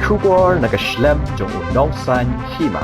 Shubor nakaslem jong unongsan hima.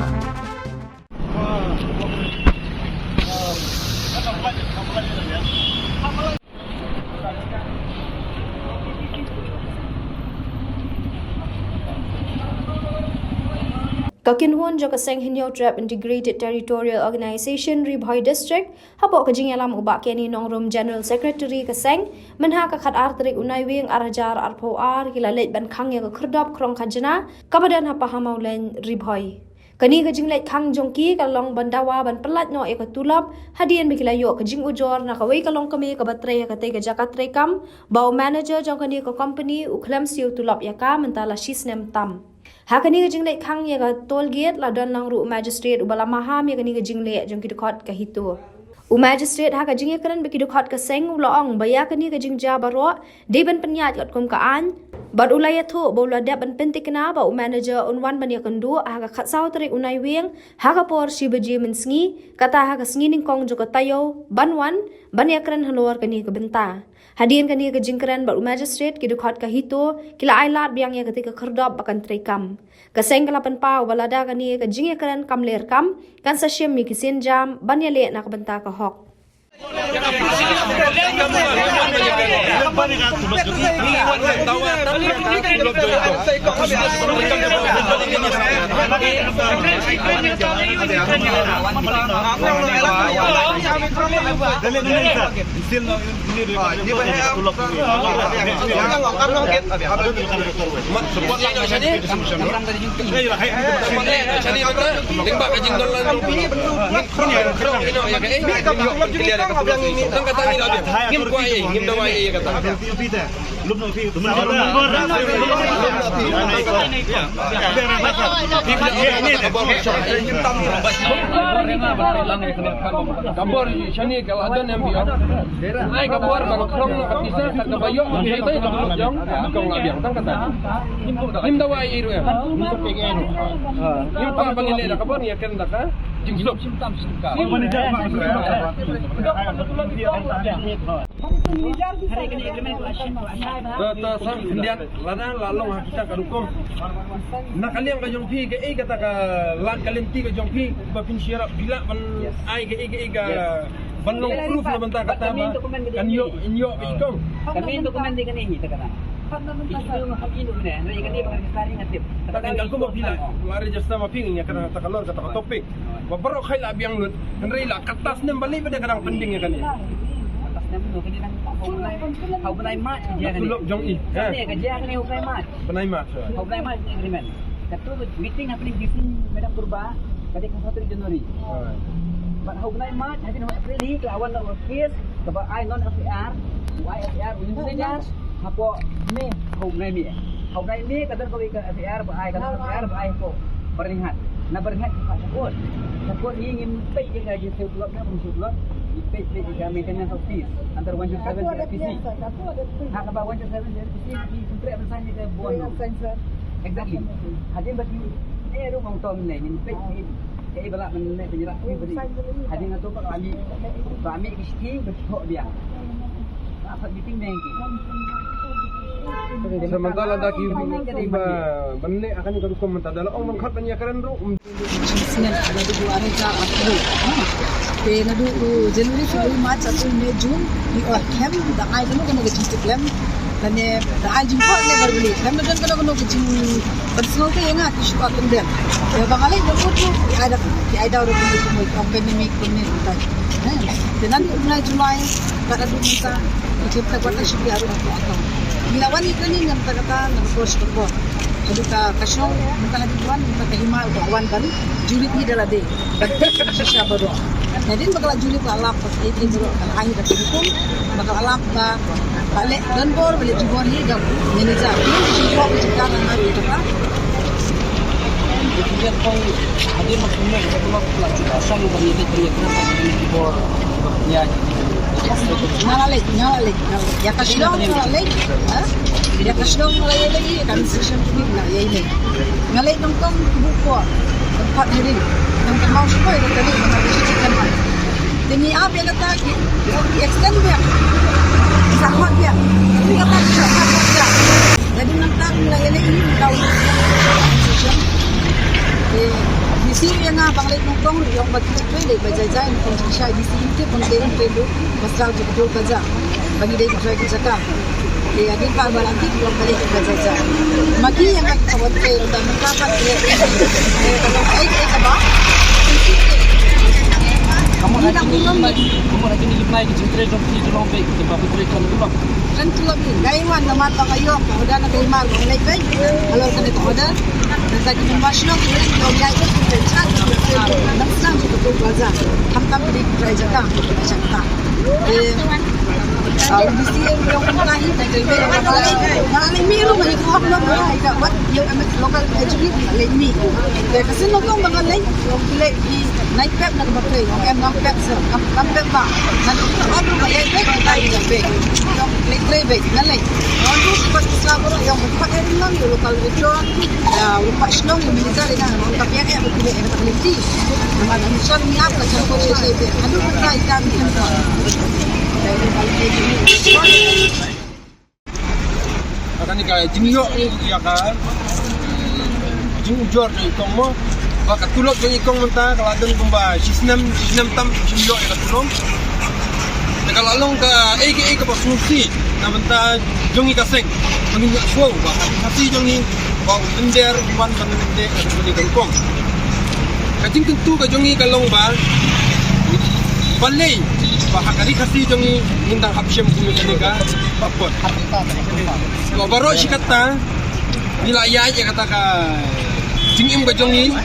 Kakinhun jo kaseng Hinyo Trap Integrated Territorial Organization Ribhoi District habok kajing alam ubak keni nongrum General Secretary kaseng menha kakat artrik unai wing arajar arpo ar hilalet ban khang ya kerdop krong kajana kabadan hapa hamaulen Ribhoi kani kajing let khang jongki kalong bandawa ban pelat no ek tulap hadian bikilayo kajing ujor na kawai kalong kami kabatre kate ka jakatre kam bau manager jong kani ko company uklam siu tulap yaka mentala shisnem tam Hakani kajing lek khang ya ka toll gate la don lang ru magistrate ubala maham ya kani kajing lek jong kidukot ka hitu. Magistrate ha kajing ya karan bekidukot ka seng ulaong baya kani kajing jabaro deban penyat kat kum kaan bad ulaya thu bola dab ban pentik na ba manager unwan ban ya kandu ha ka khatsau trik unai weng ha ka por shibaji mensngi kata ha ka sngi ning kong jo ka tayo banwan ban ya karan halor kani ka benta. Hadian kani ka jingkran ba magistrate kidukot ka hito kila ailat biang ya ketika kerdop bakan trekam kaseng kalapan pa walada kani ka jingkran kamler kam kan sa syem mi kisin jam ban ya le na ka benta ka hok Kabor shani kalau ada yang biar, naik kabor kalau kerong nak bisa tak kebayok, kita itu jong, kong nak biar, tang kata. Him dawai iru ya, untuk pengen. Him apa panggil dia kabor ni akan tak kan? Jingslop. Sang hendak lana lalong kita kadukom. Nak kalian ka jongpi ke kata ka lan kalian ti ka jongpi bapin syarab bila ban ai ke banlong proof na banta kata ba kan yo inyo ikong kami dokumen di kanihi takana itu mahal ini benar na ikani bangkari ngatip takkan ko bila la register mapping nya kana takalor kata topik babaro khay la biang lut kan rila katas nem bali pada kadang pending ya kan ni atas nem tu kini kan hau benai mat dia kan tulok jong i ni kerja kan hau benai mat benai mat hau benai mat agreement katu meeting happening briefing Madam Purba pada 1 Januari but hau benai mat hari no April ni ke awan nak case ke ai non FR FR unjunya hapo ni hau benai ni kadar ko ke FR ba ai kadar FR ba ai ko bernihat na bernihat Pak Syakor ni ingin pay ke gaji sebulan na pun sebulan pay ke maintenance of fees antara 107 RPC ha ka ba 107 RPC di kontrak bersama ke bon exactly hadin bagi ru mong tom ni min pay ke bala men penjerak ni beri hadin ngatu pak kami kisti betul dia apa meeting ni sementara dah tiba benda akan kalau komentar dalam orang mengkat banyak keren ru Sinan ada dua hari jar aku. Ke nadu Januari Februari Mac April May June di Kem dah ai kan kena kecil Kem dan dah ai jumpa le berbeli. Kem dan kena kecil personal ke yang aku suka kendem. Ya bangalai betul tu ada orang pun pandemic pun ni tak. Dan mulai Julai tak ada bisa kita buat asyik harus aku. Bilawan itu ni yang kata nak approach ke bawah. Jadi kasih bukan lagi tuan, bukan terima untuk awan kan. Juli tidak ada. Betul siapa doa. Jadi bakal Juli ke alam, itu baru akhir dari itu. Bakal alam balik dan balik juga ni dah manager. Ini juga kita nak hari itu kan. Kemudian kau ada maksudnya kita nak pelajar asal bagi dia kerana di bor ya nyala lagi. Ya kasih lagi. Ya kasih lagi kan session ni nak ya ini. Ngalai nongkong buku tempat hari yang mau supaya kita ni mengambil cikan. Demi apa yang kata extend dia. Sama dia. Tapi kata dia. Jadi nanti mulai ini tahu Isi yang bangladesh nongkrong yang betul le bajai nongkrong sya di sini ke konten itu pasal betul baca bagi dia saya cakap dia ada balanti belum balik ke bajai maki yang kawat ke dan mengkapan dia kalau ai apa Kamu lagi ni limai ke cintre jom ki jom baik ke bapak tu kan tu. kan tu lebih gaiwan nama tak ayo udah nak lima bangladesh baik kalau kan itu ada dan tadi membasyno kita dia itu chat dan sang itu betul baca hamtam di kerajaan cakap di sini yang lain dari mana miru banyak orang nak ika buat yang lokal jadi lemi dari sini orang bangalai yang pilih di naik pep nak pakai yang nam pep sir nam pep ba nanti orang banyak pep naik jambe yang pilih baik nalai orang tu pas selama yang pakai nam lokal restaurant lupa senang yang militer dengan orang tapi yang pilih yang tak leti nama misal niat lah cara saya aduh pernah ikan akan ika jingyo ya kan jingjor ni ikong mo baka tulog yung ikong menta kalau adon kumba sisnam tam jingyo ya katulong nakalalong ka aka ka pasnusi na menta jong ikaseng mangin suaw baka kasi jong ni bang bender man manende ka ni kangkong kajing tentu ka jong ikalong ba balay bahakari kasi jong hindang hapsyam kumilanika papot kalau baru si kata bila ayah aja kata ka jingim ka jong ni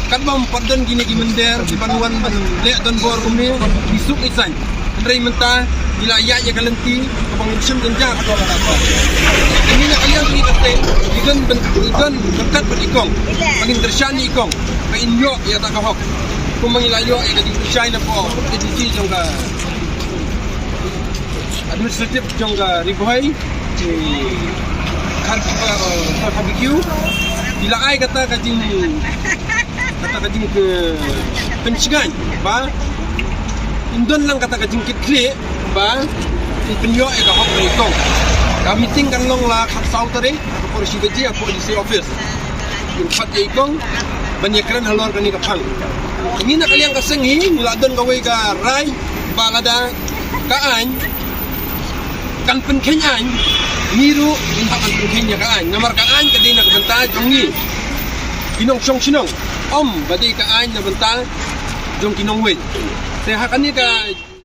kan bang padon gini gimender di panuan man le don bor kumi isuk isan andai menta bila ayah aja kalenti kabang syam jenjang atau apa ini nak ayah ni kata ikan berkat berikong pagin tersyani ikong ka inyo ya tak kahok kung mangilayo ay kading China po edisi jong ka administrative jong ka ribuhay barbecue bila ay kata kading ke pencingan ba indon lang kata kading kitli ba penyo ay kahok na ikong kami tingkan long la kapsaw tari ako si gaji ako edisi office yung pat ikong banyakran halor kani kapang ini nak kalian kasengi muladon kawai ka rai balada kaan kan penkenyan miru minta kan penkenya kaan namar kaan kadai nak benta jongi kinong song sinong om badai kaan na benta jong kinong wen saya hakani ka